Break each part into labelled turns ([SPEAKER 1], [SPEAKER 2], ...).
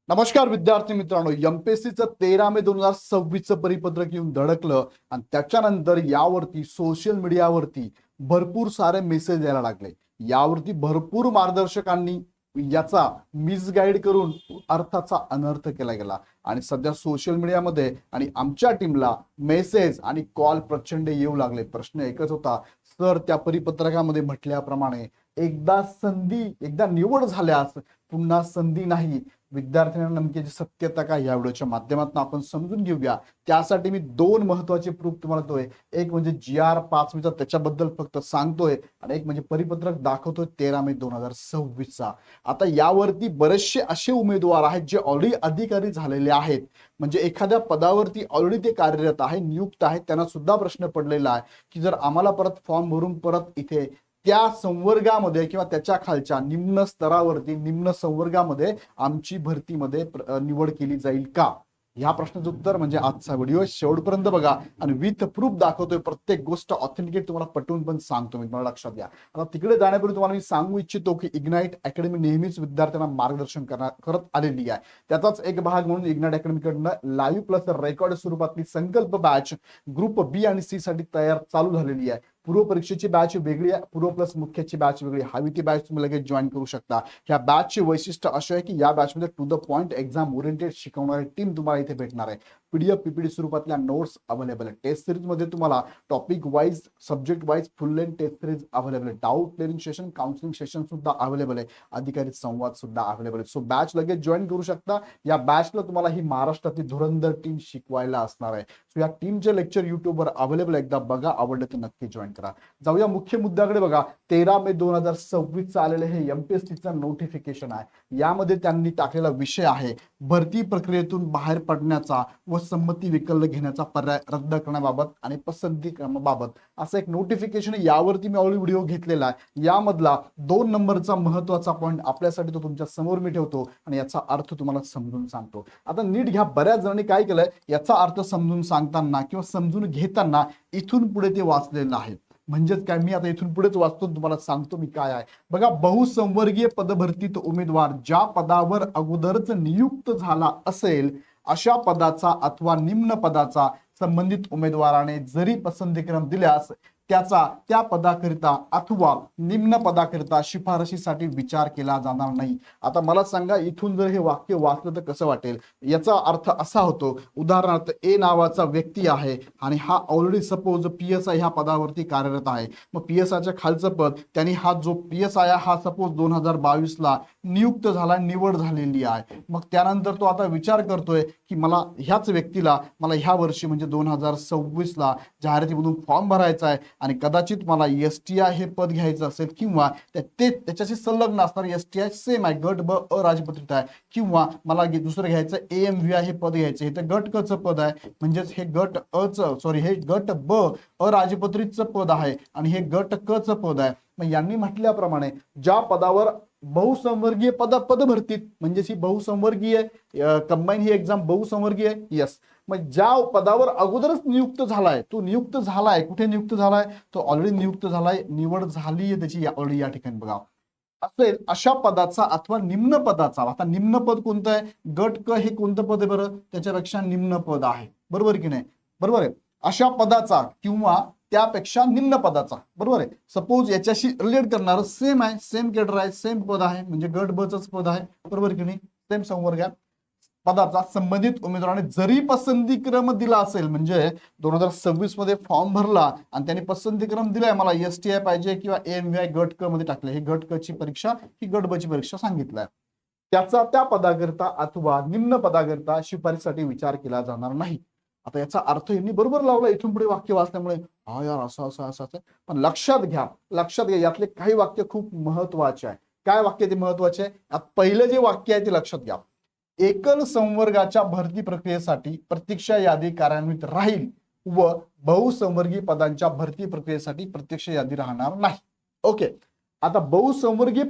[SPEAKER 1] नमस्कार विद्यार्थी मित्रांनो, एमपीएससीचं 13 मे 2026 परिपत्रक येऊन धडकलं आणि त्याच्यानंतर यावरती सोशल मीडियावरती भरपूर सारे मेसेज यायला लागले. यावरती भरपूर मार्गदर्शकांनी याचा मिसगाईड करून अर्थाचा अनर्थ केला गेला आणि सध्या सोशल मीडियामध्ये आणि आमच्या टीमला मेसेज आणि कॉल प्रचंड येऊ लागले. प्रश्न एकच होता, सर त्या परिपत्रकामध्ये म्हटल्याप्रमाणे एकदा निवड झाल्यास पुन्हा संधी नाही. विद्यार्थ्यांना नेमकी सत्यता काय या व्हिडिओच्या माध्यमातून आपण समजून घेऊया. त्यासाठी मी दोन महत्वाचे प्रूफ तुम्हाला देतोय. एक म्हणजे GR 5 मीचा त्याच्याबद्दल फक्त सांगतोय आणि एक म्हणजे परिपत्रक दाखवतोय 13 मे 2026चा. आता यावरती बरेचसे असे उमेदवार आहेत जे ऑलरेडी अधिकारी झालेले आहेत, म्हणजे एखाद्या पदावरती ऑलरेडी ते कार्यरत आहे, नियुक्त आहेत. त्यांना सुद्धा प्रश्न पडलेला आहे की जर आम्हाला परत फॉर्म भरून परत इथे त्या संवर्गामध्ये किंवा त्याच्या खालच्या निम्न स्तरावरती निम्न संवर्गामध्ये आमची भरतीमध्ये निवड केली जाईल का? ह्या प्रश्नाचं उत्तर म्हणजे आजचा व्हिडिओ शेवटपर्यंत बघा आणि विथ प्रूफ दाखवतोय. प्रत्येक गोष्ट ऑथेंटिकेट तुम्हाला पटवून पण सांगतो मी, मला लक्षात घ्या. आता तिकडे जाण्यापूर्वी तुम्हाला मी सांगू इच्छितो की इग्नाइट अकॅडमी नेहमीच विद्यार्थ्यांना मार्गदर्शन करत आलेली आहे. त्याचाच एक भाग म्हणून इग्नाइट अकॅडमीकडनं लाईव्ह प्लस रेकॉर्ड स्वरूपातली संकल्प बॅच ग्रुप बी आणि सी साठी तयार चालू झालेली आहे. पूर्व परीक्षेची बॅच वेगळी आहे, पूर्व प्लस मुख्याची बॅच वेगळी. हवी ती बॅच तुम्ही लगेच जॉईन करू शकता. ह्या बॅचचे वैशिष्ट्य असे आहे की या बॅचमध्ये to the point exam oriented शिकवणारी टीम तुम्हाला इथे भेटणार आहे. पीडीएफ पीपीटी स्वरूपातल्या नोट्स अवेलेबल आहे. टेस्ट सिरीज मध्ये तुम्हाला topic wise subject wise full length test series available आहे. Doubt clearing session, counselling session सुद्धा अवेलेबल आहे. अधिकारी संवाद सुद्धा अवेलेबल आहे. सो बॅच लगेच जॉईन करू शकता. या बॅचला तुम्हाला ही महाराष्ट्रातली धुरंधर टीम शिकवायला असणार आहे. सो या टीमचे लेक्चर युट्यूबवर अवेलेबल आहे. एकदा बघा, आवडलं तर नक्की जॉईन करा. जाऊया मुख्य मुद्द्याकडे. बघा, 13 मे 2026 आलेले हे एमपीएससीचं नोटिफिकेशन आहे. यामध्ये त्यांनी टाकलेला विषय आहे भरती प्रक्रियेतून बाहेर पडण्याचा व संमती विकल्प घेण्याचा पर्याय रद्द करण्याबाबत आणि पसंती क्रमाबाबत असं एक नोटिफिकेशन आहे. यावरती मी ऑलरेडी व्हिडिओ घेतलेला आहे. यामधला 2 नंबरचा महत्वाचा पॉईंट आपल्यासाठी तो तुमच्या समोर मी ठेवतो आणि याचा अर्थ तुम्हाला समजून सांगतो. आता नीट घ्या, बऱ्याच जणांनी काय केलंय, याचा अर्थ समजून सांगताना किंवा समजून घेताना इथून पुढे ते वाचलेलं आहे. म्हणजेच काय, मी आता इथून पुढेच वाचतो, तुम्हाला सांगतो मी काय आहे. बघा, बहुसंवर्गीय पदभरतीत उमेदवार ज्या पदावर अगोदरच नियुक्त झाला असेल अशा पदाचा अथवा निम्न पदाचा संबंधित उमेदवाराने जरी पसंतीक्रम दिल्यास त्याचा त्या पदाकरिता अथवा निम्न पदाकरिता शिफारशीसाठी विचार केला जाणार नाही. आता मला सांगा, इथून जर हे वाक्य वाचलं तर कसं वाटेल? याचा अर्थ असा होतो, उदाहरणार्थ ए नावाचा व्यक्ती आहे आणि हा ऑलरेडी सपोज PSI ह्या पदावरती कार्यरत आहे. मग PSIच्या खालचं पद त्यांनी हा जो PSI हा सपोज 2022ला नियुक्त झाला, निवड झालेली आहे. मग त्यानंतर तो आता विचार करतोय की मला ह्याच व्यक्तीला मला ह्या वर्षी म्हणजे 2026ला जाहिरातीमधून फॉर्म भरायचा आहे आणि कदाचित मला STI हे पद घ्यायचं असेल किंवा त्याच्याशी संलग्न असणार STI सेम आहे, गट ब अराजपत्रित आहे, किंवा मला दुसरं घ्यायचं AMVI हे पद घ्यायचं, हे तर गट क चं पद आहे, म्हणजेच हे गट हे गट ब अराजपत्रितचं पद आहे आणि हे गट क चं पद आहे. मग यांनी म्हटल्याप्रमाणे ज्या पदावर बहुसंवर्गीय पदभरतीत, म्हणजे ही बहुसंवर्गीय कंबाईन ही एक्झाम बहुसंवर्गीय, यस. मग ज्या पदावर अगोदरच नियुक्त झालाय, तो नियुक्त झालाय, कुठे नियुक्त झालाय? तो ऑलरेडी नियुक्त झालाय, निवड झाली आहे त्याची ऑलरेडी या ठिकाणी बघा असेल अशा पदाचा अथवा निम्न पदाचा. आता निम्न पद कोणतं आहे? गट क हे कोणतं पद आहे बरं? त्याच्यापेक्षा निम्न पद आहे, बरोबर की नाही? बरोबर आहे. अशा पदाचा किंवा त्यापेक्षा निम्न पदाचा, बरोबर आहे. सपोज याच्याशी रिलेट करणार सेम आहे, सेम केडर आहे, सेम पद आहे, म्हणजे गट ब च पद आहे, बरोबर की नाही? सेम संवर्ग पदाचा संबंधित उमेदवाराने जरी पसंतीक्रम दिला असेल, म्हणजे 2026 मध्ये फॉर्म भरला आणि त्यांनी पसंतीक्रम दिलाय, मला STI पाहिजे किंवा AMVI गट क मध्ये टाकले, ही गट क ची परीक्षा, ही गट ब ची परीक्षा सांगितलाय, त्याचा त्या पदाकरिता अथवा निम्न पदाकरिता शिफारशीसाठी विचार केला जाणार नाही. आता याचा अर्थ यांनी बरोबर लावला इथून पुढे वाक्य वाचल्यामुळे. हा यार, असं असं असं असं. पण लक्षात घ्या, यातले काही वाक्य खूप महत्वाचे आहे. काय वाक्य ते महत्वाचे आहे? पहिलं जे वाक्य आहे ते लक्षात घ्या. एकल संवर्गाच्या भरती प्रक्रियेसाठी प्रतीक्षा यादी कार्यान्वित राहील व बहुसंवर्गीय पदांच्या भरती प्रक्रियेसाठी प्रत्यक्ष यादी राहणार नाही. ओके. आता बहुसंवर्गीय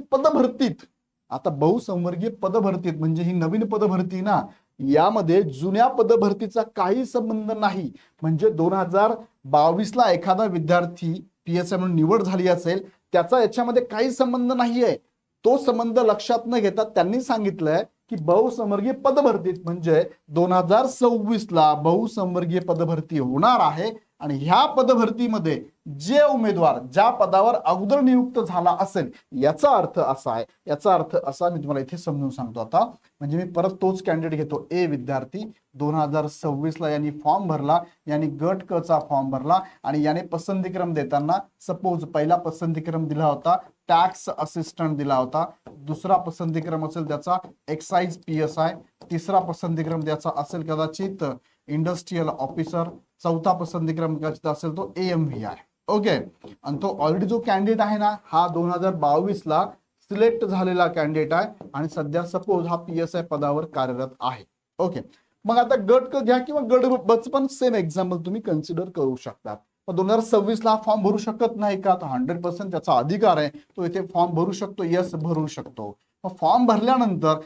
[SPEAKER 1] पदभरतीत म्हणजे ही नवीन पदभरती ना, यामध्ये जुन्या पदभरतीचा काही संबंध नाही. म्हणजे 2022ला एखादा विद्यार्थी PSI म्हणून निवड झाली असेल, त्याचा याच्यामध्ये काही संबंध नाहीये. तो संबंध लक्षात न घेता त्यांनी सांगितलंय की बहुसंवर्गीय पदभरतीत म्हणजे 2026ला बहुसंवर्गीय पदभरती होणार आहे आणि ह्या पदभरतीमध्ये जे उमेदवार ज्या पदावर अगोदर नियुक्त झाला असेल याचा अर्थ असा आहे, याचा अर्थ असा मी तुम्हाला इथे समजून सांगतो आता. म्हणजे मी परत तोच कॅन्डिडेट घेतो. ए विद्यार्थी 2026ला यांनी फॉर्म भरला, यांनी गट क चा फॉर्म भरला आणि याने पसंतीक्रम देताना सपोज पहिला पसंतीक्रम दिला होता टॅक्स असिस्टंट दिला होता, दुसरा पसंतीक्रम असेल त्याचा एक्साइज PSI, तिसरा पसंतीक्रम त्याचा असेल कदाचित इंडस्ट्रियल ऑफिसर, चौथा पसंतीक्रम कदाचित असेल तो AMVI. ओके, आणि तो ऑलरेडी जो कॅन्डिडेट आहे ना हा 2022ला सिलेक्ट झालेला कॅन्डिडेट आहे आणि सध्या सपोज हा PSI पदावर कार्यरत आहे. ओके, मग आता गट क घ्या किंवा गट ब पण सेम एक्झाम्पल तुम्ही कन्सिडर करू शकता. 2026ला फॉर्म भरू शकत नाही का? तर 100% त्याचा अधिकार आहे, तो इथे फॉर्म भरू शकतो. यस, भरू शकतो. फॉर्म भरल्यानंतर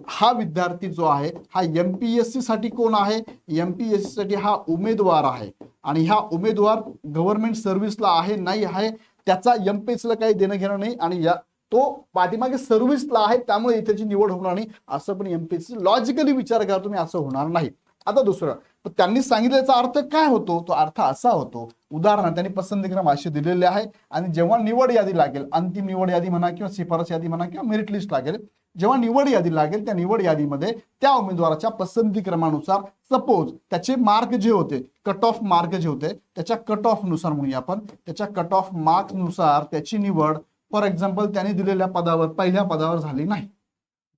[SPEAKER 1] हा विद्यार्थी जो आहे हा MPSC साठी कोण आहे? MPSC साठी हा उमेदवार आहे आणि हा उमेदवार गव्हर्नमेंट सर्व्हिसला आहे नाही आहे त्याचा MPSC ला काही देणं घेणं नाही आणि तो पाठीमागे सर्व्हिसला आहे त्यामुळे त्याची निवड होणार नाही असं पण MPSC लॉजिकली विचार करा तुम्ही, असं होणार नाही. आता दुसरं त्यांनी सांगितल्याचा अर्थ काय होतो? तो अर्थ असा होतो, उदाहरणार्थ त्यांनी पसंतीक्रम असे दिलेले आहे आणि जेव्हा निवड यादी लागेल, अंतिम निवड यादी म्हणा किंवा शिफारस यादी म्हणा किंवा मेरिट लिस्ट लागेल, जेव्हा निवड यादी लागेल त्या निवड यादीमध्ये त्या उमेदवाराच्या पसंतीक्रमानुसार सपोज त्याचे मार्क जे होते, कट ऑफ मार्क जे होते त्याच्या कट ऑफ नुसार म्हणूया आपण, त्याच्या कट ऑफ मार्क्स नुसार त्याची निवड फॉर एक्झाम्पल त्याने दिलेल्या पदावर पहिल्या पदावर झाली नाही,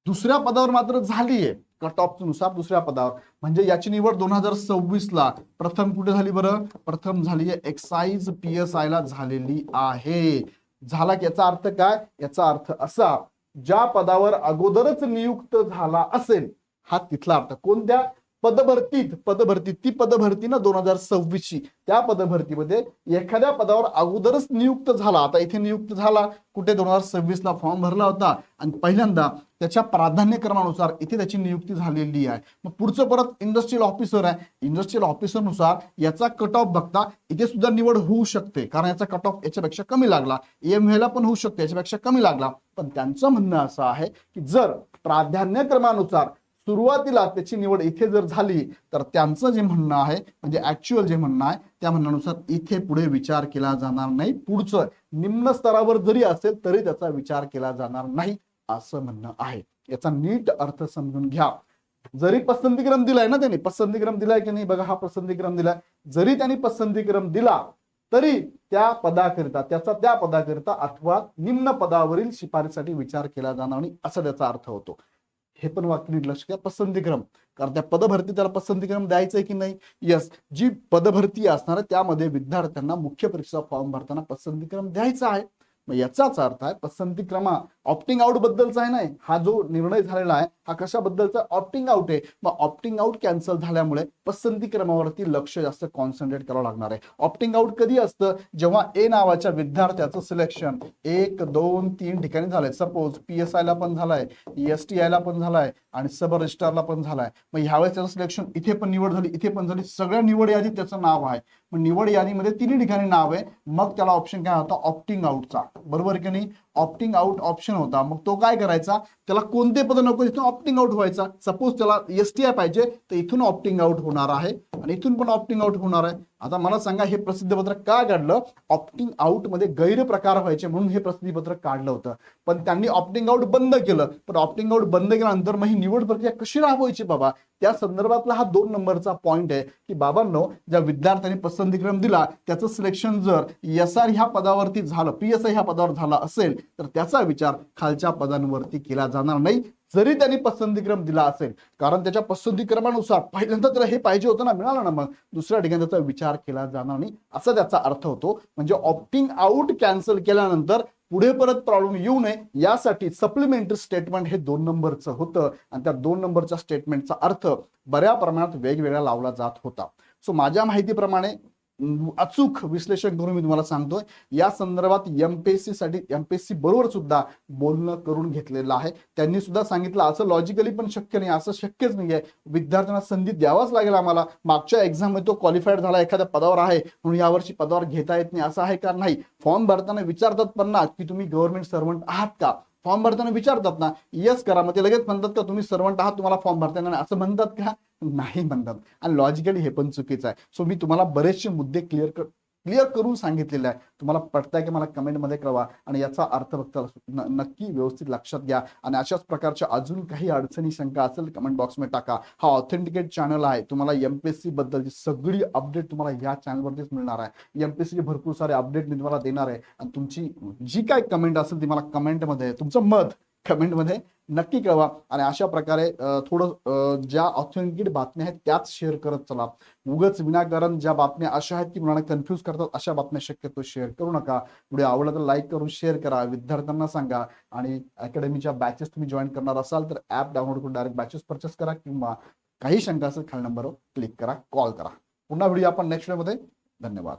[SPEAKER 1] दुसऱ्या पदावर मात्र झालीये कट ऑफ नुसार दुसऱ्या पदावर. म्हणजे याची निवड 2026ला प्रथम कुठे झाली बरं? प्रथम झाली आहे एक्साइज PSI ला झालेली आहे. झाला की याचा अर्थ काय? याचा अर्थ असा, ज्या पदावर अगोदरच नियुक्त झाला असेल हा तिथला अर्थ. कोणत्या पदभरतीत ती पदभरती ना 2026ची, त्या पदभरतीमध्ये एखाद्या पदावर अगोदरच नियुक्त झाला. आता इथे नियुक्त झाला कुठे? 2026ला फॉर्म भरला होता आणि पहिल्यांदा त्याच्या प्राधान्यक्रमानुसार इथे त्याची नियुक्ती झालेली आहे. मग पुढचं परत इंडस्ट्रियल ऑफिसर आहे, इंडस्ट्रियल ऑफिसर नुसार याचा कट ऑफ बघता इथे सुद्धा निवड होऊ शकते कारण याचा कट ऑफ याच्यापेक्षा कमी लागला, AMVI ला पण होऊ शकते याच्यापेक्षा कमी लागला. पण त्यांचं म्हणणं असं आहे की जर प्राधान्यक्रमानुसार सुरुवातीला त्याची निवड इथे जर झाली तर त्यांचं जे म्हणणं आहे म्हणजे ऍक्च्युअल जे म्हणणं आहे त्या म्हणण्यानुसार इथे पुढे विचार केला जाणार नाही, पुढचं निम्न स्तरावर जरी असेल तरी त्याचा विचार केला जाणार नाही असं म्हणणं आहे. याचा नीट अर्थ समजून घ्या. जरी पसंतीक्रम दिलाय ना त्यांनी, पसंतीक्रम दिलाय की नाही बघा, हा पसंतीक्रम दिलाय, जरी त्यांनी पसंतीक्रम दिला तरी त्या पदाकरिता अथवा निम्न पदावरील शिफारसीसाठी विचार केला जाणार नाही असा त्याचा अर्थ होतो. हे पण वाक्य नीट लक्ष घ्या. पसंतीक्रम, कारण त्या पदभरती त्याला पसंतीक्रम द्यायचंय की नाही? यस, जी पदभरती असणार त्यामध्ये विद्यार्थ्यांना मुख्य परीक्षा फॉर्म भरताना पसंतीक्रम द्यायचा आहे. मग याचाच अर्थ आहे पसंतीक्रमा ऑप्टिंग आउट बद्दलचा आहे नाही, हा जो निर्णय झालेला आहे हा कशाबद्दलचा? ऑप्टिंग आउट आहे. मग ऑप्टिंग आउट कॅन्सल झाल्यामुळे पसंतीक्रमावरती लक्ष जास्त कॉन्सन्ट्रेट करावं लागणार आहे. ऑप्टिंग आउट कधी असतं? जेव्हा ए नावाच्या विद्यार्थ्याचं सिलेक्शन 1, 2, 3 ठिकाणी झालंय, सपोज PSI ला पण झालाय, STI ला पण झालाय आणि सब रजिस्ट्रारला पण झालाय. मग ह्यावेळेस त्याचं सिलेक्शन इथे पण निवड झाली, इथे पण झाली, सगळ्या निवड यादीत त्याचं नाव आहे. मग निवड यादीमध्ये तिन्ही ठिकाणी नाव आहे, मग त्याला ऑप्शन काय होता? ऑप्टिंग आउटचा. बरोबर की नाही? ऑप्टिंग आउट ऑप्शन होता. मग तो काय करायचा? त्याला कोणते पद नको इथून ऑप्टिंग आउट व्हायचा. सपोज त्याला STI पाहिजे तर इथून ऑप्टिंग आउट होणार आहे आणि इथून पण ऑप्टिंग आउट होणार आहे. आता मला सांगा हे प्रसिद्धीपत्रक का काढलं? ऑप्टिंग आउट मध्ये गैरप्रकार व्हायचे म्हणून हे प्रसिद्धीपत्रक काढलं होतं. पण त्यांनी ऑप्टिंग आउट बंद केलं. पण ऑप्टिंग आउट बंद केल्यानंतर मग ही निवड प्रक्रिया कशी राबवायची बाबा? त्या संदर्भातला हा 2 नंबरचा पॉइंट आहे की बाबांनो, ज्या विद्यार्थ्यांनी पसंतीक्रम दिला त्याचं सिलेक्शन जर SR ह्या पदावरती झालं, PSI ह्या पदावर झाला असेल तर त्याचा विचार खालच्या पदांवरती केला जाणार नाही जरी त्यांनी पसंतीक्रम दिला असेल. कारण त्याच्या पसंतीक्रमानुसार पहिल्यांदा त्याला हे पाहिजे होतं ना, मिळालं ना, मग दुसऱ्या ठिकाणी त्याचा विचार केला जाणार नाही असा त्याचा अर्थ होतो. म्हणजे ऑप्टिंग आउट कॅन्सल केल्यानंतर पुढे परत प्रॉब्लेम येऊ नये यासाठी सप्लिमेंटरी स्टेटमेंट हे 2 नंबरचं होतं आणि त्या 2 नंबरच्या स्टेटमेंटचा अर्थ बऱ्या प्रमाणात वेगवेगळा लावला जात होता. सो माझ्या माहितीप्रमाणे अचूक विश्लेषण करून मी तुम्हाला सांगतोय या संदर्भात MPSC बरोबर सुद्धा बोलणं करून घेतलेलं आहे. त्यांनी सुद्धा सांगितलं असं लॉजिकली पण शक्य नाही, असं शक्यच नाहीये, विद्यार्थ्यांना संधी द्यावाच लागेल आम्हाला. मागच्या एक्झाम मध्ये तो क्वालिफाईड झाला, एखाद्या पदावर आहे म्हणून यावर्षी पदावर घेता येत नाही असं आहे का? नाही. फॉर्म भरताना विचारतात पण ना की तुम्ही गव्हर्नमेंट सर्वंट आहात का? फॉर्म भरताना विचारतात ना, येस करा, मग ते लगेच म्हणतात का तुम्ही सर्वंट आहात, तुम्हाला फॉर्म भरता येणार नाही, असं म्हणतात का? नाही म्हणतात. आणि लॉजिकली हे पण चुकीचं आहे. सो मी तुम्हाला बरेचसे मुद्दे क्लिअर करून सांगितलेले आहे. तुम्हाला पटतंय की मला कमेंटमध्ये कळवा आणि याचा अर्थ फक्त नक्की व्यवस्थित लक्षात घ्या. आणि अशाच प्रकारच्या अजून काही अडचणी शंका असेल कमेंट बॉक्समध्ये टाका. हा ऑथेंटिकेट चॅनल आहे. तुम्हाला एमपीएससी बद्दलची सगळी अपडेट तुम्हाला या चॅनलवरतीच मिळणार आहे. एमपीएससीचे भरपूर सारे अपडेट मी तुम्हाला देणार आहे आणि तुमची जी काय कमेंट असेल ती मला कमेंटमध्ये तुमचं मत कमेंटमध्ये नक्की कळवा. आणि अशा प्रकारे थोडं ज्या ऑथेंटिकेट बातम्या आहेत त्याच शेअर करत चला. उगाच विनाकारण ज्या बातम्या अशा आहेत की मुलांना कन्फ्यूज करतात अशा बातम्या शक्यतो शेअर करू नका. व्हिडिओ आवडला तर लाईक करून शेअर करा, विद्यार्थ्यांना सांगा. आणि अकॅडमीच्या बॅचेस तुम्ही जॉईन करणार असाल तर ऍप डाउनलोड करून डायरेक्ट बॅचेस परचेस करा, किंवा काही शंका असेल खाली नंबरवर क्लिक करा, कॉल करा. पुन्हा व्हिडिओ आपण नेक्स्ट व्हिडिओमध्ये. धन्यवाद.